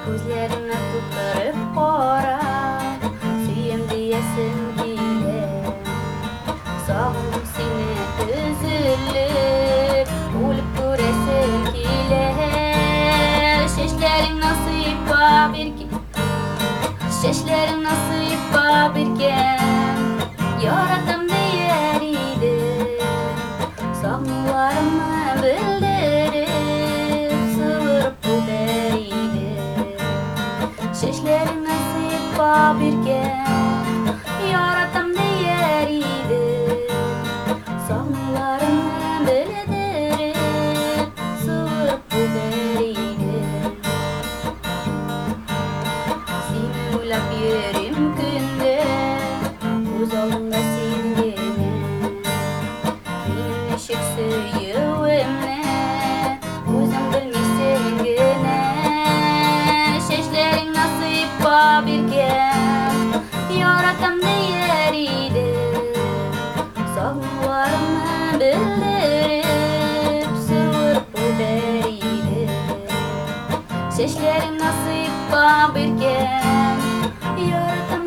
Gözlerine tutturup kora, süyem diyesin kile. Sağım seni üzülür, olup göresin kile. Şeşlerin nasippa birken, şeşlerin nasippa birken, yaratam değer idi. Sağımlarımı bildirip, sığırıp bu beriydi. Şeşlerin nasippa birken, yaratam değer idi. Sağımlarımı bildirip, sığırıp bu beriydi. Seni uylap yerim günde, göz aldımda seni gene. Benim neşik söyüvemne, özüm bilmeysen gene. Şeşlerin nasippa birken, yaratam değer idi. Sağımlarımı bildirip, sığırıp bu beriydi. Şeşlerin nasippa birken, yaratam